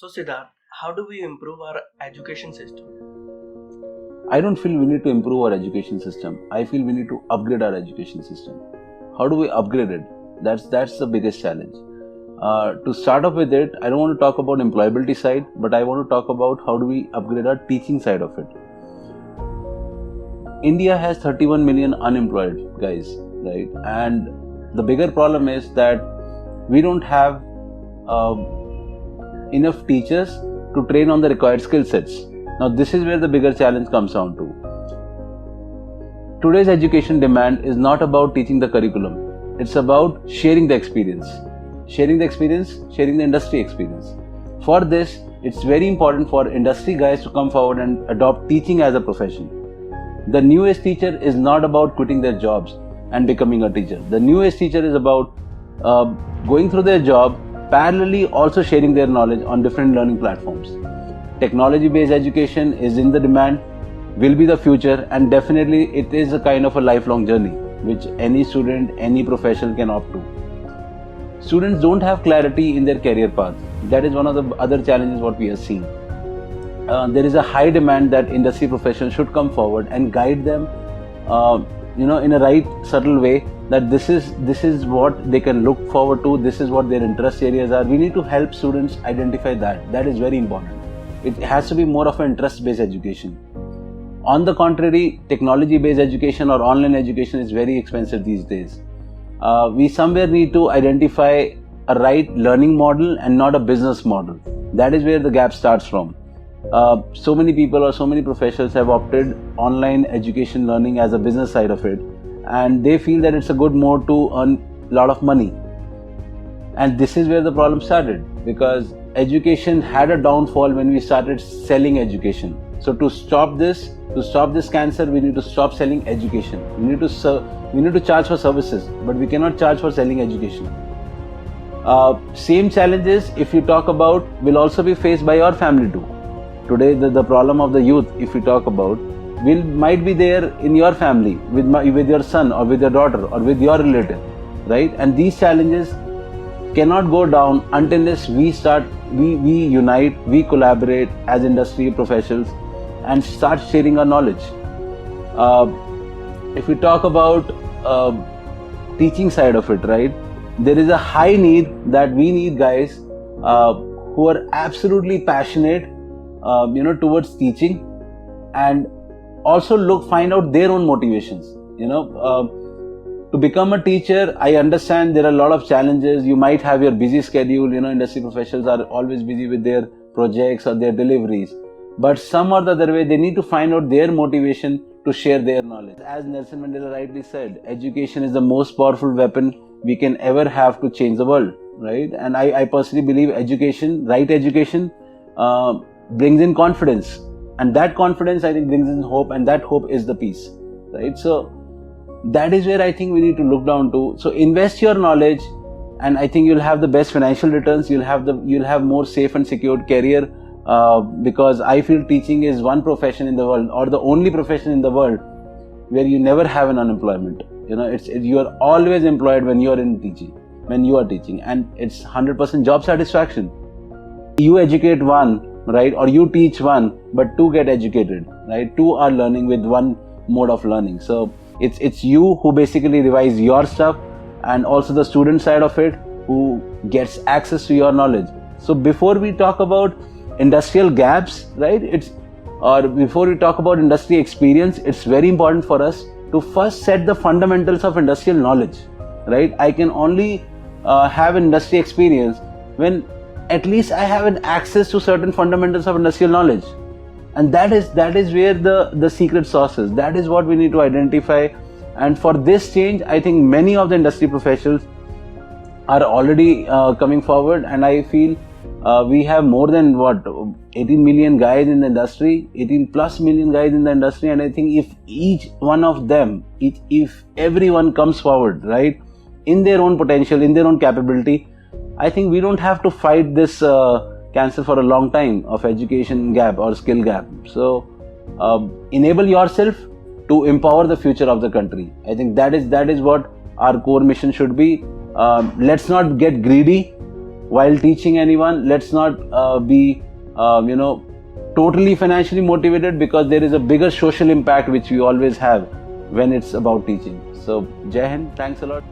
So, Siddharth, how do we improve our education system? I don't feel we need to improve our education system. I feel we need to upgrade our education system. How do we upgrade it? That's the biggest challenge. To start off with it, I don't want to talk about employability side, but I want to talk about how do we upgrade our teaching side of it. India has 31 million unemployed guys, right? And the bigger problem is that we don't have enough teachers to train on the required skill sets. Now, this is where the bigger challenge comes down to. Today's education demand is not about teaching the curriculum. It's about sharing the experience. Sharing the experience, sharing the industry experience. For this, it's very important for industry guys to come forward and adopt teaching as a profession. The new age teacher is not about quitting their jobs and becoming a teacher. The new age teacher is about going through their job, parallelly also sharing their knowledge on different learning platforms. Technology-based education is in the demand, will be the future, and definitely it is a kind of a lifelong journey which any student, any professional can opt to. Students don't have clarity in their career path. That is one of the other challenges what we are seeing. There is a high demand that industry professionals should come forward and guide them in a right subtle way that this is what they can look forward to, this is what their interest areas are. We need to help students identify that. That is very important. It has to be more of an interest-based education. On the contrary, technology-based education or online education is very expensive these days. We somewhere need to identify a right learning model and not a business model. That is where the gap starts from. So many people or so many professionals have opted online education learning as a business side of it, and they feel that it's a good mode to earn a lot of money. And this is where the problem started, because education had a downfall when we started selling education. So to stop this cancer, we need to stop selling education. We need to charge for services, but we cannot charge for selling education. Same challenges, if you talk about, will also be faced by your family too. Today, the problem of the youth, if we talk about, might be there in your family, with your son or with your daughter or with your relative, right? And these challenges cannot go down unless we unite, we collaborate as industry professionals and start sharing our knowledge. If we talk about teaching side of it, right, there is a high need that we need guys who are absolutely passionate towards teaching, and also find out their own motivations. To become a teacher, I understand there are a lot of challenges. You might have your busy schedule. Industry professionals are always busy with their projects or their deliveries. But some or the other way, they need to find out their motivation to share their knowledge. As Nelson Mandela rightly said, education is the most powerful weapon we can ever have to change the world, right? And I personally believe right education, brings in confidence. And that confidence, I think, brings in hope, and that hope is the peace, right? So that is where I think we need to look down to. So invest your knowledge, and I think you'll have the best financial returns. You'll have more safe and secured career, because I feel teaching is one profession in the world, or the only profession in the world, where you never have an unemployment. You are always employed when you are teaching, and it's 100% job satisfaction. You educate one, right, or you teach one, but two get educated, right? Two are learning with one mode of learning. So it's you who basically revise your stuff, and also the student side of it who gets access to your knowledge. So before we talk about industrial gaps, right, before we talk about industry experience, it's very important for us to first set the fundamentals of industrial knowledge, right? I can only have industry experience when at least I have an access to certain fundamentals of industrial knowledge. And that is where the secret sauce is. That is what we need to identify. And for this change, I think many of the industry professionals are already coming forward, and I feel we have more than 18 million guys in the industry, 18 plus million guys in the industry. And I think if each one of them, if everyone comes forward, right, in their own potential, in their own capability, I think we don't have to fight this cancer for a long time of education gap or skill gap. So enable yourself to empower the future of the country. I think that is what our core mission should be. Let's not get greedy. while teaching anyone, let's not be totally financially motivated, because there is a bigger social impact which we always have when it's about teaching. So Jai Hind, thanks a lot.